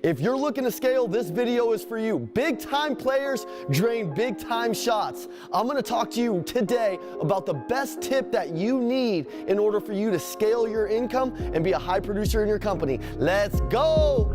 If you're looking to scale, this video is for you. Big time players drain big time shots. I'm gonna talk to you today about the best tip that you need in order for you to scale your income and be a high producer in your company. Let's go!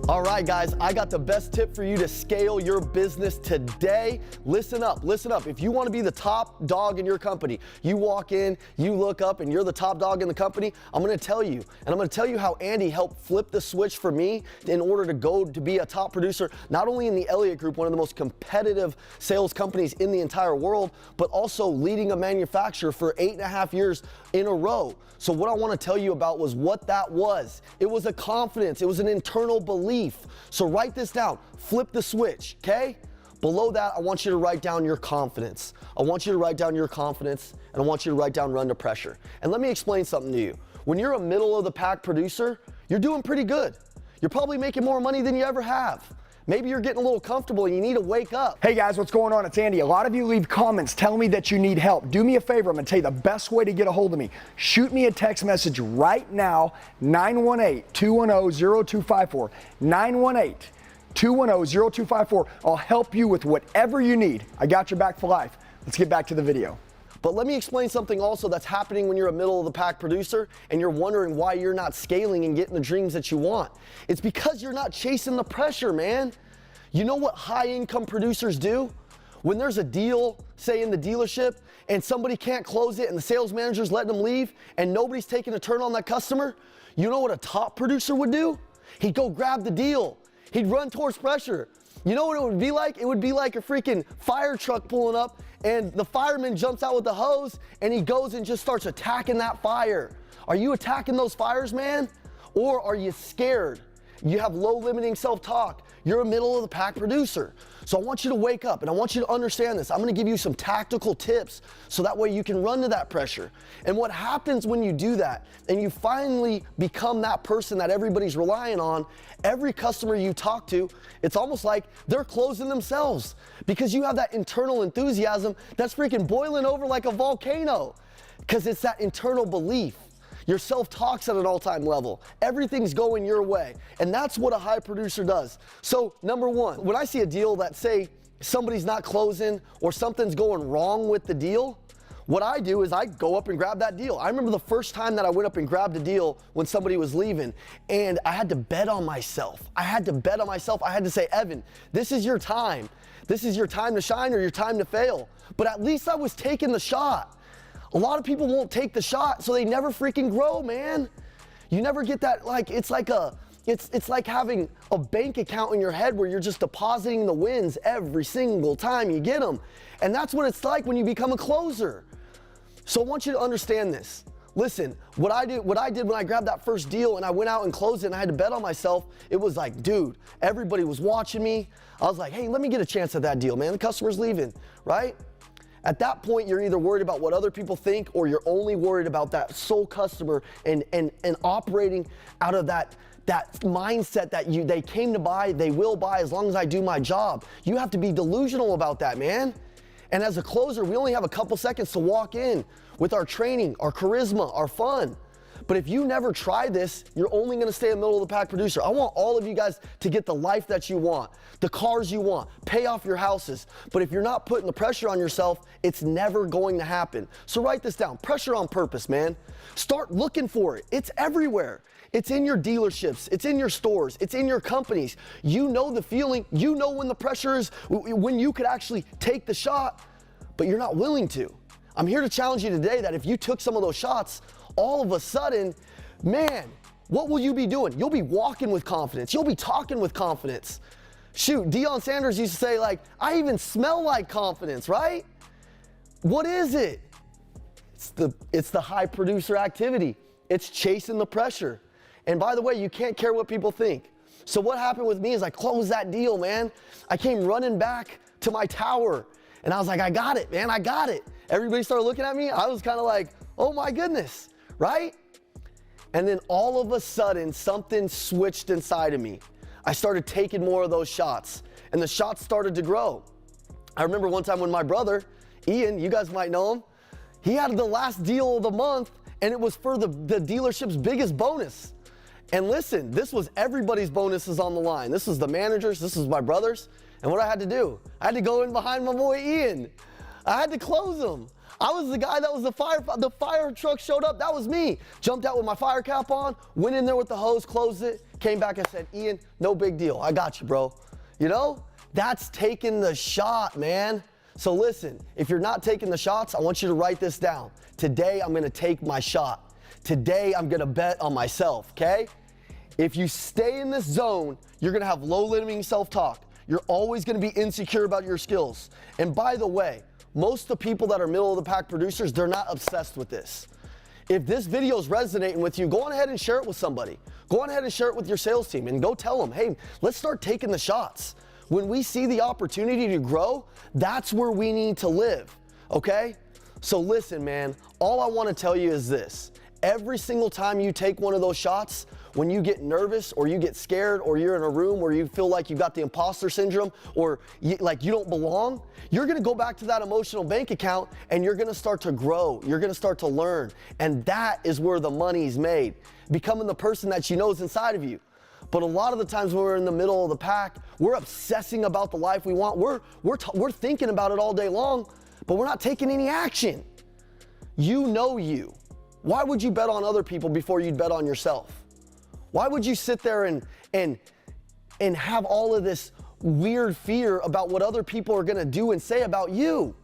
All right, guys, I got the best tip for you to scale your business today. Listen up, listen up. If you want to be the top dog in your company, you walk in, you look up, and you're the top dog in the company, I'm going to tell you. And I'm going to tell you how Andy helped flip the switch for me in order to go to be a top producer, not only in the Elliott Group, one of the most competitive sales companies in the entire world, but also leading a manufacturer for 8.5 years in a row. So what I want to tell you about was what that was. It was a confidence. It was an internal belief. So write this down. Flip the switch, okay? Below that, I want you to write down your confidence. I want you to write down your confidence, and I want you to write down run to pressure. And let me explain something to you. When you're a middle of the pack producer, you're doing pretty good. You're probably making more money than you ever have. Maybe you're getting a little comfortable and you need to wake up. Hey guys, what's going on? It's Andy. A lot of you leave comments telling me that you need help. Do me a favor, I'm gonna tell you the best way to get a hold of me. Shoot me a text message right now, 918-210-0254. 918-210-0254. I'll help you with whatever you need. I got your back for life. Let's get back to the video. But let me explain something also that's happening when you're a middle of the pack producer and you're wondering why you're not scaling and getting the dreams that you want. It's because you're not chasing the pressure, man. You know what high income producers do? When there's a deal, say in the dealership, and somebody can't close it and the sales manager's letting them leave and nobody's taking a turn on that customer, you know what a top producer would do? He'd go grab the deal. He'd run towards pressure. You know what it would be like? It would be like a freaking fire truck pulling up and the fireman jumps out with the hose and he goes and just starts attacking that fire. Are you attacking those fires, man? Or are you scared? You have low limiting self-talk. You're a middle of the pack producer. So I want you to wake up and I want you to understand this. I'm gonna give you some tactical tips so that way you can run to that pressure. And what happens when you do that and you finally become that person that everybody's relying on, every customer you talk to, it's almost like they're closing themselves because you have that internal enthusiasm that's freaking boiling over like a volcano because it's that internal belief. Your self-talk's at an all-time level. Everything's going your way. And that's what a high producer does. So number one, when I see a deal that say somebody's not closing or something's going wrong with the deal, what I do is I go up and grab that deal. I remember the first time that I went up and grabbed a deal when somebody was leaving and I had to bet on myself. I had to bet on myself. I had to say, Evan, this is your time. This is your time to shine or your time to fail. But at least I was taking the shot. A lot of people won't take the shot, so they never freaking grow, man. You never get that, like, it's like having a bank account in your head where you're just depositing the wins every single time you get them. And that's what it's like when you become a closer. So I want you to understand this. Listen, what I did when I grabbed that first deal and I went out and closed it and I had to bet on myself, it was like, dude, everybody was watching me. I was like, hey, let me get a chance at that deal, man. The customer's leaving, right? At that point, you're either worried about what other people think or you're only worried about that sole customer and operating out of that mindset that they came to buy, they will buy as long as I do my job. You have to be delusional about that, man. And as a closer, we only have a couple seconds to walk in with our training, our charisma, our fun. But if you never try this, you're only gonna stay a middle of the pack producer. I want all of you guys to get the life that you want, the cars you want, pay off your houses. But if you're not putting the pressure on yourself, it's never going to happen. So write this down, pressure on purpose, man. Start looking for it. It's everywhere. It's in your dealerships, it's in your stores, it's in your companies. You know the feeling, you know when the pressure is, when you could actually take the shot, but you're not willing to. I'm here to challenge you today that if you took some of those shots, all of a sudden, man, what will you be doing? You'll be walking with confidence. You'll be talking with confidence. Shoot, Deion Sanders used to say, like, I even smell like confidence, right? What is it? It's the high producer activity. It's chasing the pressure. And by the way, you can't care what people think. So what happened with me is I closed that deal, man. I came running back to my tower and I was like, I got it, man, I got it. Everybody started looking at me. I was kind of like, oh my goodness, right? And then all of a sudden, something switched inside of me. I started taking more of those shots and the shots started to grow. I remember one time when my brother, Ian, you guys might know him, he had the last deal of the month, and it was for the dealership's biggest bonus. And listen, this was everybody's bonuses on the line. This was the managers, this was my brothers. And what I had to do, I had to go in behind my boy Ian. I had to close him. I was the guy that was the fire truck showed up, that was me. Jumped out with my fire cap on, went in there with the hose, closed it, came back and said, Ian, no big deal, I got you, bro. You know, that's taking the shot, man. So listen, if you're not taking the shots, I want you to write this down. Today, I'm gonna take my shot. Today, I'm gonna bet on myself, okay? If you stay in this zone, you're gonna have low limiting self-talk. You're always gonna be insecure about your skills. And by the way, most of the people that are middle of the pack producers, they're not obsessed with this. If this video is resonating with you, go on ahead and share it with somebody. Go on ahead and share it with your sales team and go tell them, hey, let's start taking the shots. When we see the opportunity to grow, that's where we need to live, okay? So listen, man, all I wanna tell you is this. Every single time you take one of those shots, when you get nervous or you get scared or you're in a room where you feel like you got the imposter syndrome or like you don't belong, you're gonna go back to that emotional bank account and you're gonna start to grow. You're gonna start to learn. And that is where the money's made, becoming the person that you know is inside of you. But a lot of the times when we're in the middle of the pack, we're obsessing about the life we want. We're thinking about it all day long, but we're not taking any action. You know you. Why would you bet on other people before you'd bet on yourself? Why would you sit there and have all of this weird fear about what other people are gonna do and say about you?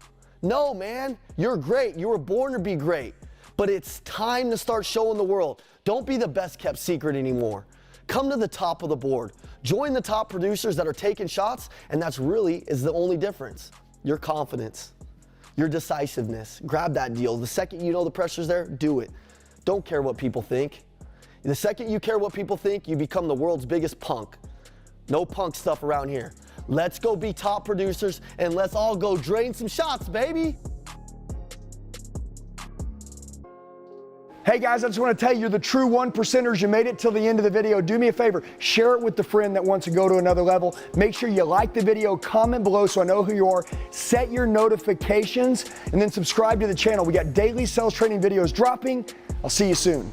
No, man, you're great. You were born to be great. But it's time to start showing the world. Don't be the best kept secret anymore. Come to the top of the board. Join the top producers that are taking shots, and that's really is the only difference. Your confidence, your decisiveness. Grab that deal. The second you know the pressure's there, do it. Don't care what people think. The second you care what people think, you become the world's biggest punk. No punk stuff around here. Let's go be top producers and let's all go drain some shots, baby. Hey guys, I just want to tell you, you're the true 1%ers. You made it till the end of the video. Do me a favor, share it with the friend that wants to go to another level. Make sure you like the video, comment below so I know who you are, set your notifications, and then subscribe to the channel. We got daily sales training videos dropping. I'll see you soon.